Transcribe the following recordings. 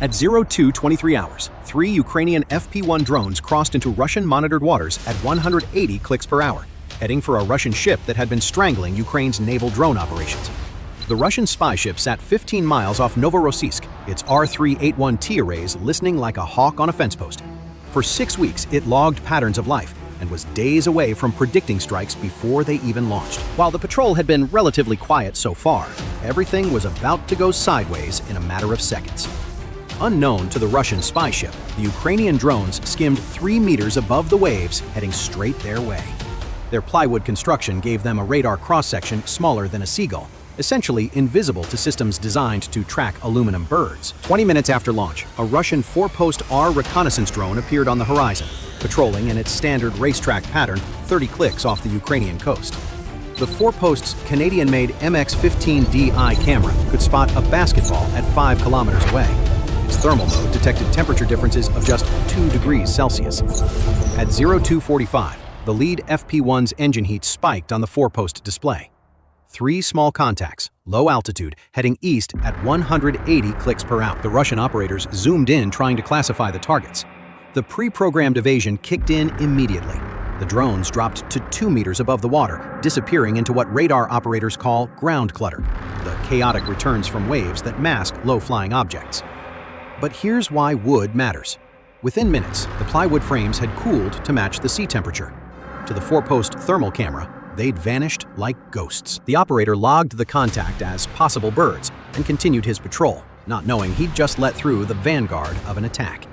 At 02:23 hours, 3 Ukrainian FP-1 drones crossed into Russian-monitored waters at 180 clicks per hour, heading for a Russian ship that had been strangling Ukraine's naval drone operations. The Russian spy ship sat 15 miles off Novorossiysk, its R381T arrays listening like a hawk on a fence post. For 6 weeks, it logged patterns of life and was days away from predicting strikes before they even launched. While the patrol had been relatively quiet so far, everything was about to go sideways in a matter of seconds. Unknown to the Russian spy ship, the Ukrainian drones skimmed 3 meters above the waves, heading straight their way. Their plywood construction gave them a radar cross-section smaller than a seagull, essentially invisible to systems designed to track aluminum birds. 20 minutes after launch, a Russian Forpost R reconnaissance drone appeared on the horizon, patrolling in its standard racetrack pattern 30 clicks off the Ukrainian coast. The Forpost's Canadian-made MX-15DI camera could spot a basketball at 5 kilometers away. Its thermal mode detected temperature differences of just 2 degrees Celsius. At 02:45, the lead FP-1's engine heat spiked on the Forpost display. 3 small contacts, low altitude, heading east at 180 clicks per hour. The Russian operators zoomed in trying to classify the targets. The pre-programmed evasion kicked in immediately. The drones dropped to 2 meters above the water, disappearing into what radar operators call ground clutter, the chaotic returns from waves that mask low-flying objects. But here's why wood matters. Within minutes, the plywood frames had cooled to match the sea temperature. To the Forpost thermal camera, they'd vanished like ghosts. The operator logged the contact as possible birds and continued his patrol, not knowing he'd just let through the vanguard of an attack.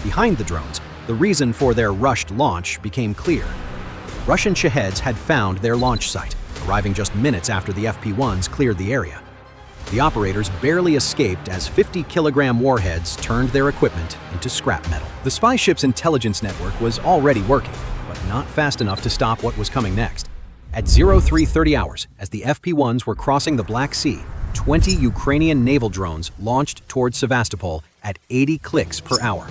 Behind the drones, the reason for their rushed launch became clear. Russian Shaheds had found their launch site, arriving just minutes after the FP-1s cleared the area. The operators barely escaped as 50-kilogram warheads turned their equipment into scrap metal. The spy ship's intelligence network was already working, but not fast enough to stop what was coming next. At 03:30 hours, as the FP-1s were crossing the Black Sea, 20 Ukrainian naval drones launched towards Sevastopol at 80 clicks per hour.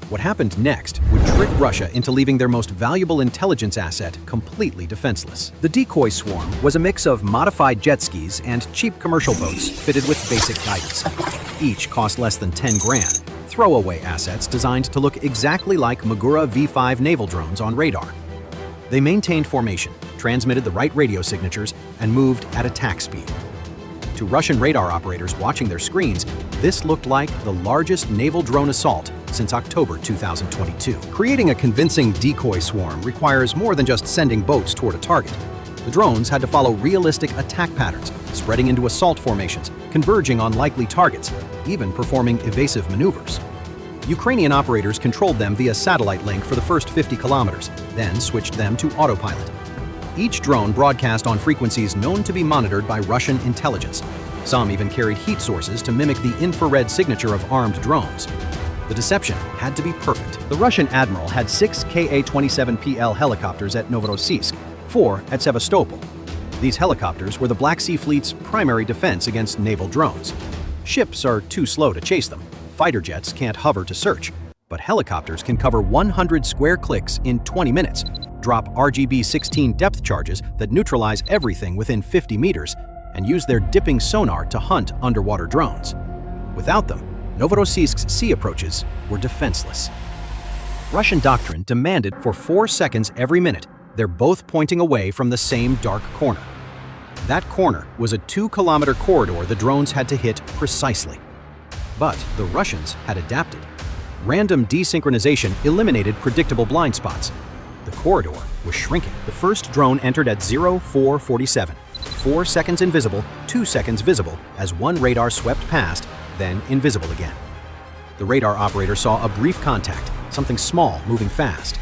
What happened next would trick Russia into leaving their most valuable intelligence asset completely defenseless. The Decoy swarm was a mix of modified jet skis and cheap commercial boats fitted with basic guidance. Each cost less than 10 grand, throwaway assets designed to look exactly like Magura V5 naval drones on radar. They maintained formation, transmitted the right radio signatures, and moved at attack speed. To Russian radar operators watching their screens, this looked like the largest naval drone assault since October 2022. Creating a convincing decoy swarm requires more than just sending boats toward a target. The drones had to follow realistic attack patterns, spreading into assault formations, converging on likely targets, even performing evasive maneuvers. Ukrainian operators controlled them via satellite link for the first 50 kilometers, then switched them to autopilot. Each drone broadcast on frequencies known to be monitored by Russian intelligence. Some even carried heat sources to mimic the infrared signature of armed drones. The deception had to be perfect. The Russian admiral had 6 Ka-27PL helicopters at Novorossiysk, 4 at Sevastopol. These helicopters were the Black Sea Fleet's primary defense against naval drones. Ships are too slow to chase them. Fighter jets can't hover to search, but helicopters can cover 100 square clicks in 20 minutes, drop RGB-16 depth charges that neutralize everything within 50 meters, and use their dipping sonar to hunt underwater drones. Without them, Novorossiysk's sea approaches were defenseless. Russian doctrine demanded for 4 seconds every minute, they're both pointing away from the same dark corner. That corner was a 2-kilometer corridor the drones had to hit precisely. But the Russians had adapted. Random desynchronization eliminated predictable blind spots. The corridor was shrinking. The first drone entered at 04:47. 4 seconds invisible, 2 seconds visible, as one radar swept past, then invisible again. The radar operator saw a brief contact, something small moving fast.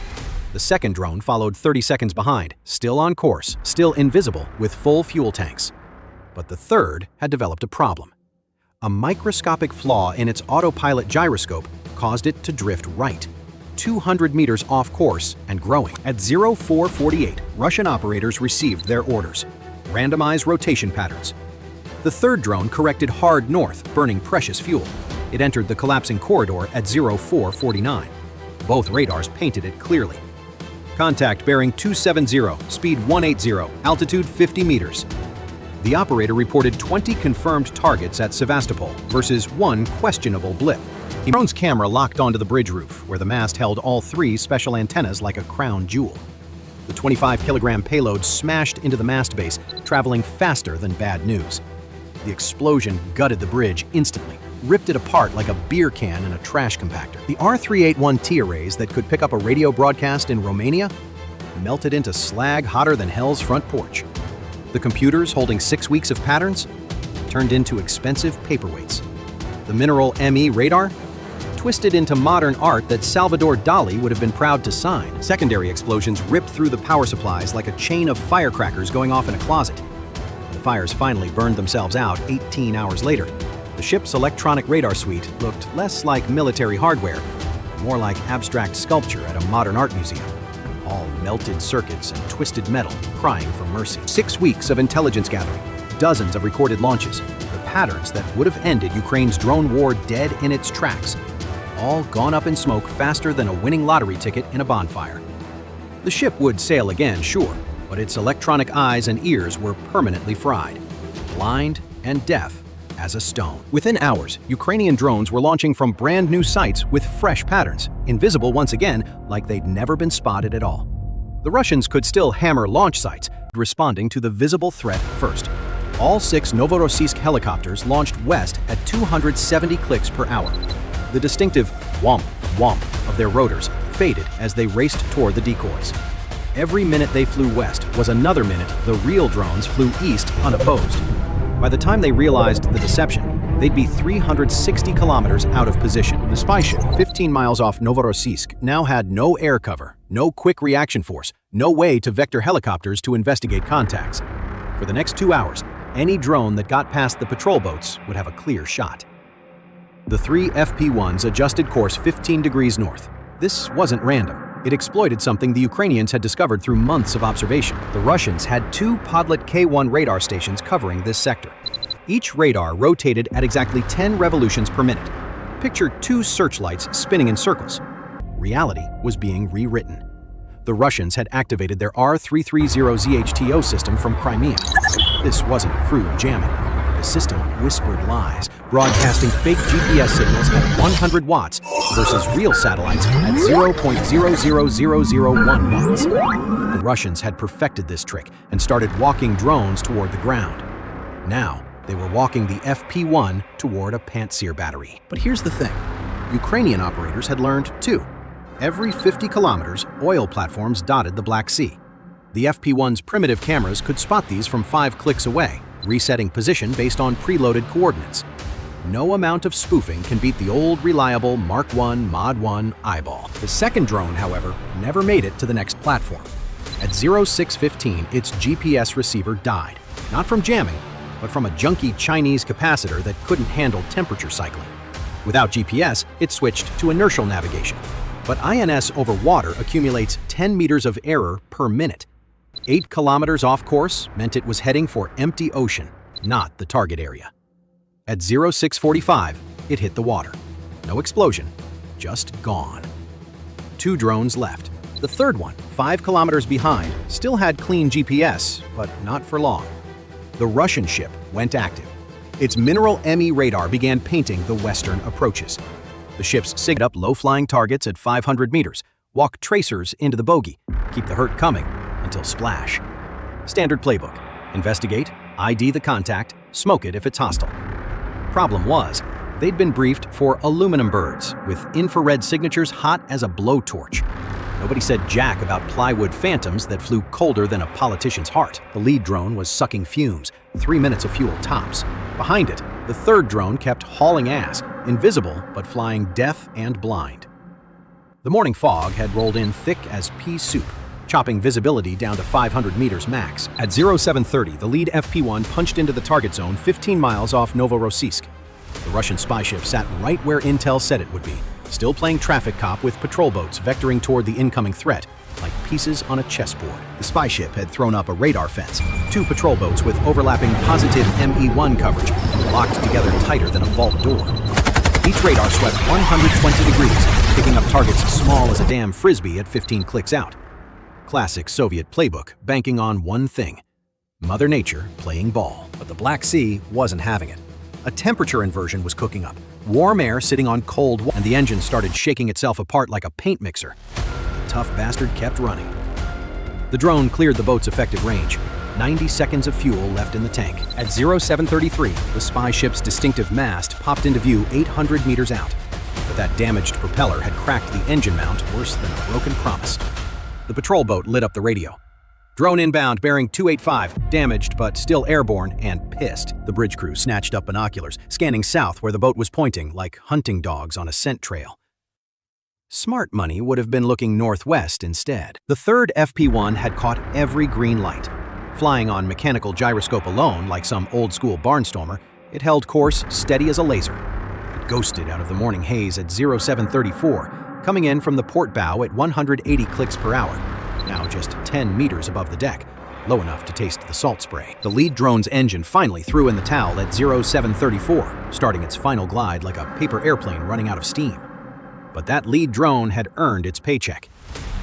The second drone followed 30 seconds behind, still on course, still invisible, with full fuel tanks. But the third had developed a problem. A microscopic flaw in its autopilot gyroscope caused it to drift right, 200 meters off course and growing. At 04:48, Russian operators received their orders. Randomize rotation patterns. The third drone corrected hard north, burning precious fuel. It entered the collapsing corridor at 04:49. Both radars painted it clearly. Contact bearing 270, speed 180, altitude 50 meters. The operator reported 20 confirmed targets at Sevastopol versus 1 questionable blip. The drone's camera locked onto the bridge roof, where the mast held all 3 special antennas like a crown jewel. The 25-kilogram payload smashed into the mast base, traveling faster than bad news. The explosion gutted the bridge instantly, ripped it apart like a beer can in a trash compactor. The R381T arrays that could pick up a radio broadcast in Romania melted into slag hotter than hell's front porch. The computers holding 6 weeks of patterns turned into expensive paperweights. The mineral ME radar twisted into modern art that Salvador Dali would have been proud to sign. Secondary explosions ripped through the power supplies like a chain of firecrackers going off in a closet. The fires finally burned themselves out 18 hours later. The ship's electronic radar suite looked less like military hardware, more like abstract sculpture at a modern art museum. All melted circuits and twisted metal crying for mercy. 6 weeks of intelligence gathering, dozens of recorded launches, the patterns that would have ended Ukraine's drone war dead in its tracks, all gone up in smoke faster than a winning lottery ticket in a bonfire. The ship would sail again, sure, but its electronic eyes and ears were permanently fried, blind and deaf as a stone. Within hours, Ukrainian drones were launching from brand new sites with fresh patterns, invisible once again like they'd never been spotted at all. The Russians could still hammer launch sites, responding to the visible threat first. All 6 Novorossiysk helicopters launched west at 270 clicks per hour. The distinctive whomp, whomp of their rotors faded as they raced toward the decoys. Every minute they flew west was another minute the real drones flew east unopposed. By the time they realized the deception, they'd be 360 kilometers out of position. The spy ship, 15 miles off Novorossiysk, now had no air cover, no quick reaction force, no way to vector helicopters to investigate contacts. For the next 2 hours, any drone that got past the patrol boats would have a clear shot. The 3 FP-1s adjusted course 15 degrees north. This wasn't random. It exploited something the Ukrainians had discovered through months of observation. The Russians had 2 Podlet K1 radar stations covering this sector. Each radar rotated at exactly 10 revolutions per minute. Picture 2 searchlights spinning in circles. Reality was being rewritten. The Russians had activated their R330 ZHTO system from Crimea. This wasn't crude jamming. The system whispered lies, broadcasting fake GPS signals at 100 watts versus real satellites at 0.00001 watts. The Russians had perfected this trick and started walking drones toward the ground. Now, they were walking the FP-1 toward a Pantsir battery. But here's the thing. Ukrainian operators had learned, too. Every 50 kilometers, oil platforms dotted the Black Sea. The FP-1's primitive cameras could spot these from 5 clicks away, resetting position based on preloaded coordinates. No amount of spoofing can beat the old reliable Mark I Mod 1 eyeball. The second drone, however, never made it to the next platform. At 0615, its GPS receiver died, not from jamming, but from a junky Chinese capacitor that couldn't handle temperature cycling. Without GPS, it switched to inertial navigation. But INS over water accumulates 10 meters of error per minute. 8 kilometers off course meant it was heading for empty ocean, not the target area. At 0645, it hit the water. No explosion, just gone. 2 drones left. The third one, 5 kilometers behind, still had clean GPS, but not for long. The Russian ship went active. Its mineral ME radar began painting the western approaches. The ships signaled up low-flying targets at 500 meters, walk tracers into the bogey, keep the hurt coming until splash. Standard playbook. Investigate, ID the contact, smoke it if it's hostile. Problem was, they'd been briefed for aluminum birds with infrared signatures hot as a blowtorch. Nobody said jack about plywood phantoms that flew colder than a politician's heart. The lead drone was sucking fumes, 3 minutes of fuel tops. Behind it, the third drone kept hauling ass, invisible but flying deaf and blind. The morning fog had rolled in thick as pea soup, chopping visibility down to 500 meters max. At 0730, the lead FP-1 punched into the target zone 15 miles off Novorossiysk. The Russian spy ship sat right where Intel said it would be, still playing traffic cop with patrol boats vectoring toward the incoming threat, like pieces on a chessboard. The spy ship had thrown up a radar fence, 2 patrol boats with overlapping positive ME1 coverage, locked together tighter than a vault door. Each radar swept 120 degrees, picking up targets as small as a damn frisbee at 15 clicks out. Classic Soviet playbook, banking on one thing: Mother Nature playing ball. But the Black Sea wasn't having it. A temperature inversion was cooking up, warm air sitting on cold water, and the engine started shaking itself apart like a paint mixer. The tough bastard kept running. The drone cleared the boat's effective range. 90 seconds of fuel left in the tank. At 0733, the spy ship's distinctive mast popped into view 800 meters out. But that damaged propeller had cracked the engine mount worse than a broken promise. The patrol boat lit up the radio. Drone inbound, bearing 285, damaged but still airborne and pissed. The bridge crew snatched up binoculars, scanning south where the boat was pointing like hunting dogs on a scent trail. Smart money would have been looking northwest instead. The third FP-1 had caught every green light. Flying on mechanical gyroscope alone, like some old-school barnstormer, it held course steady as a laser. It ghosted out of the morning haze at 0734, coming in from the port bow at 180 clicks per hour, now just 10 meters above the deck, low enough to taste the salt spray. The lead drone's engine finally threw in the towel at 0734, starting its final glide like a paper airplane running out of steam. But that lead drone had earned its paycheck.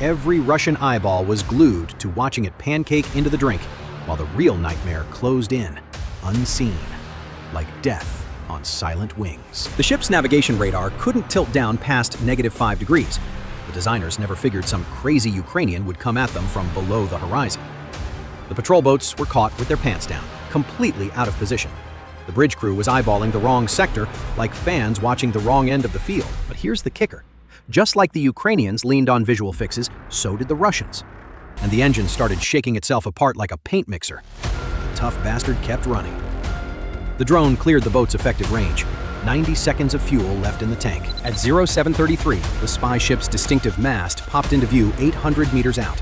Every Russian eyeball was glued to watching it pancake into the drink, while the real nightmare closed in, unseen, like death on silent wings. The ship's navigation radar couldn't tilt down past -5 degrees. The designers never figured some crazy Ukrainian would come at them from below the horizon. The patrol boats were caught with their pants down, completely out of position. The bridge crew was eyeballing the wrong sector, like fans watching the wrong end of the field. But here's the kicker. Just like the Ukrainians leaned on visual fixes, so did the Russians. And the engine started shaking itself apart like a paint mixer. The tough bastard kept running. The drone cleared the boat's effective range. 90 seconds of fuel left in the tank. At 0733, the spy ship's distinctive mast popped into view 800 meters out.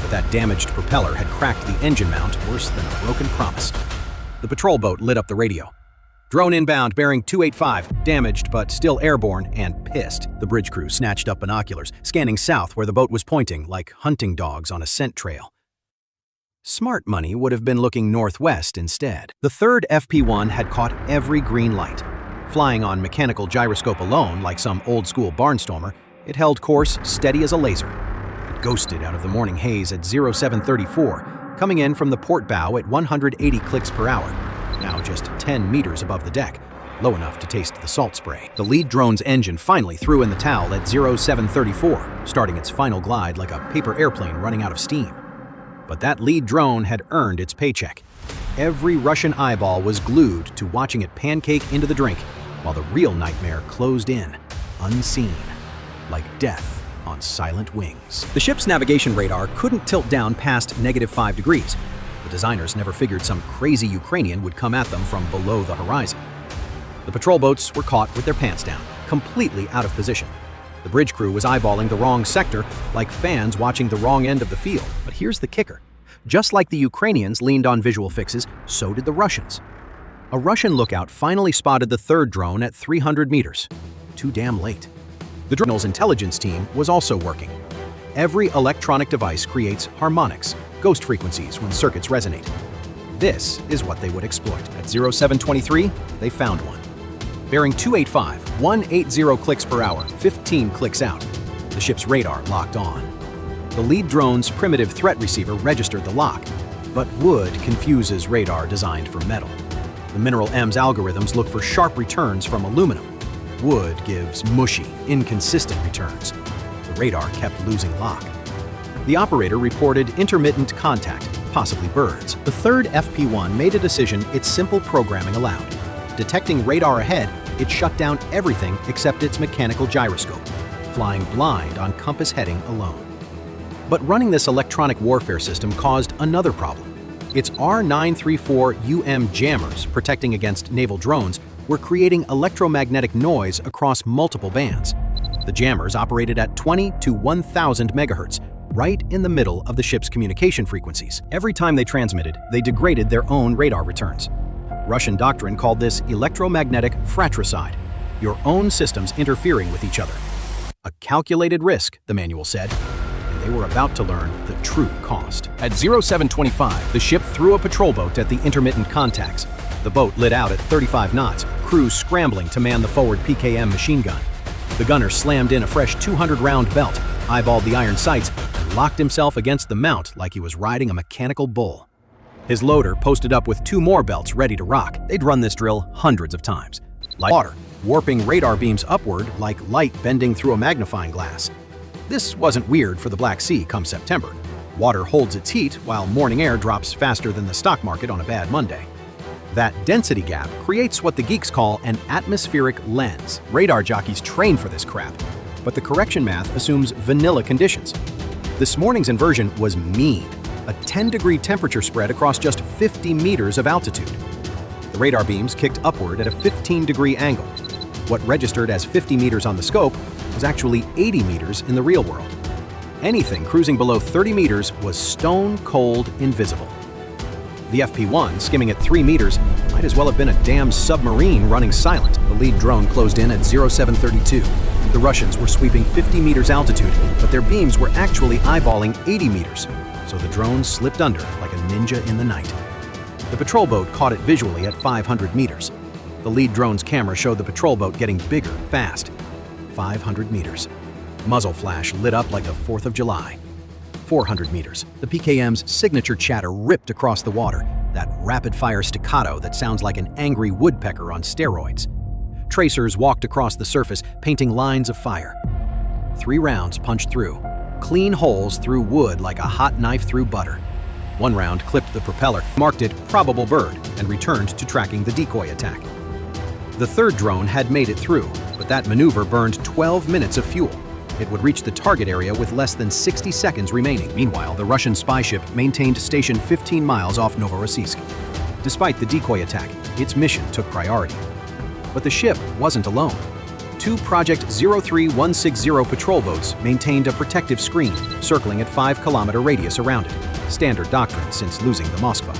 But that damaged propeller had cracked the engine mount worse than a broken promise. The patrol boat lit up the radio. Drone inbound, bearing 285, damaged but still airborne and pissed. The bridge crew snatched up binoculars, scanning south where the boat was pointing like hunting dogs on a scent trail. Smart money would have been looking northwest instead. The third FP-1 had caught every green light. Flying on mechanical gyroscope alone, like some old-school barnstormer, it held course steady as a laser. It ghosted out of the morning haze at 0734, coming in from the port bow at 180 clicks per hour, now just 10 meters above the deck, low enough to taste the salt spray. The lead drone's engine finally threw in the towel at 0734, starting its final glide like a paper airplane running out of steam. But that lead drone had earned its paycheck. Every Russian eyeball was glued to watching it pancake into the drink, while the real nightmare closed in, unseen, like death on silent wings. The ship's navigation radar couldn't tilt down past -5 degrees. The designers never figured some crazy Ukrainian would come at them from below the horizon. The patrol boats were caught with their pants down, completely out of position. The bridge crew was eyeballing the wrong sector, like fans watching the wrong end of the field. But here's the kicker. Just like the Ukrainians leaned on visual fixes, so did the Russians. A Russian lookout finally spotted the third drone at 300 meters. Too damn late. The drone's intelligence team was also working. Every electronic device creates harmonics, ghost frequencies when circuits resonate. This is what they would exploit. At 0723, they found one. Bearing 285, 180 clicks per hour, 15 clicks out. The ship's radar locked on. The lead drone's primitive threat receiver registered the lock, but wood confuses radar designed for metal. The Mineral M's algorithms look for sharp returns from aluminum. Wood gives mushy, inconsistent returns. The radar kept losing lock. The operator reported intermittent contact, possibly birds. The third FP-1 made a decision its simple programming allowed. Detecting radar ahead, it shut down everything except its mechanical gyroscope, flying blind on compass heading alone. But running this electronic warfare system caused another problem. Its R934UM jammers, protecting against naval drones, were creating electromagnetic noise across multiple bands. The jammers operated at 20 to 1000 megahertz, right in the middle of the ship's communication frequencies. Every time they transmitted, they degraded their own radar returns. Russian doctrine called this electromagnetic fratricide, your own systems interfering with each other. A calculated risk, the manual said, and they were about to learn the true cost. At 0725, the ship threw a patrol boat at the intermittent contacts. The boat lit out at 35 knots, crew scrambling to man the forward PKM machine gun. The gunner slammed in a fresh 200-round belt, eyeballed the iron sights, and locked himself against the mount like he was riding a mechanical bull. His loader posted up with 2 more belts ready to rock. They'd run this drill hundreds of times. Like water, warping radar beams upward like light bending through a magnifying glass. This wasn't weird for the Black Sea come September. Water holds its heat while morning air drops faster than the stock market on a bad Monday. That density gap creates what the geeks call an atmospheric lens. Radar jockeys train for this crap, but the correction math assumes vanilla conditions. This morning's inversion was mean. A 10-degree temperature spread across just 50 meters of altitude. The radar beams kicked upward at a 15-degree angle. What registered as 50 meters on the scope was actually 80 meters in the real world. Anything cruising below 30 meters was stone-cold invisible. The FP-1, skimming at 3 meters, might as well have been a damn submarine running silent. The lead drone closed in at 0732. The Russians were sweeping 50 meters altitude, but their beams were actually eyeballing 80 meters. So the drone slipped under like a ninja in the night. The patrol boat caught it visually at 500 meters. The lead drone's camera showed the patrol boat getting bigger, fast. 500 meters. Muzzle flash lit up like the 4th of July. 400 meters. The PKM's signature chatter ripped across the water, that rapid-fire staccato that sounds like an angry woodpecker on steroids. Tracers walked across the surface, painting lines of fire. 3 rounds punched through. Clean holes through wood like a hot knife through butter. 1 round clipped the propeller, marked it probable bird, and returned to tracking the decoy attack. The 3rd drone had made it through, but that maneuver burned 12 minutes of fuel. It would reach the target area with less than 60 seconds remaining. Meanwhile, the Russian spy ship maintained station 15 miles off Novorossiysk. Despite the decoy attack, its mission took priority. But the ship wasn't alone. 2 Project 03160 patrol boats maintained a protective screen circling at 5-kilometer radius around it, standard doctrine since losing the Moskva.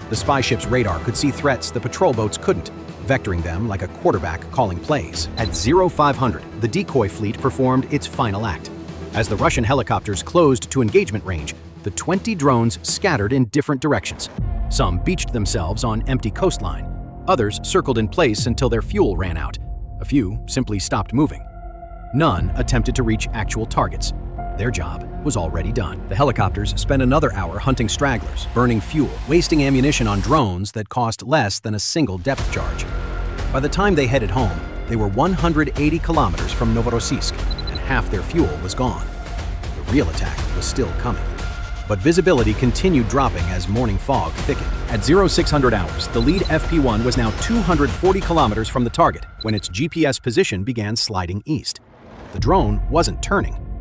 The spy ship's radar could see threats the patrol boats couldn't, vectoring them like a quarterback calling plays. At 0500, the decoy fleet performed its final act. As the Russian helicopters closed to engagement range, the 20 drones scattered in different directions. Some beached themselves on empty coastline. Others circled in place until their fuel ran out. A few simply stopped moving. None attempted to reach actual targets. Their job was already done. The helicopters spent another hour hunting stragglers, burning fuel, wasting ammunition on drones that cost less than a single depth charge. By the time they headed home, they were 180 kilometers from Novorossiysk, and half their fuel was gone. The real attack was still coming. But visibility continued dropping as morning fog thickened. At 0600 hours, the lead FP-1 was now 240 kilometers from the target when its GPS position began sliding east. The drone wasn't turning.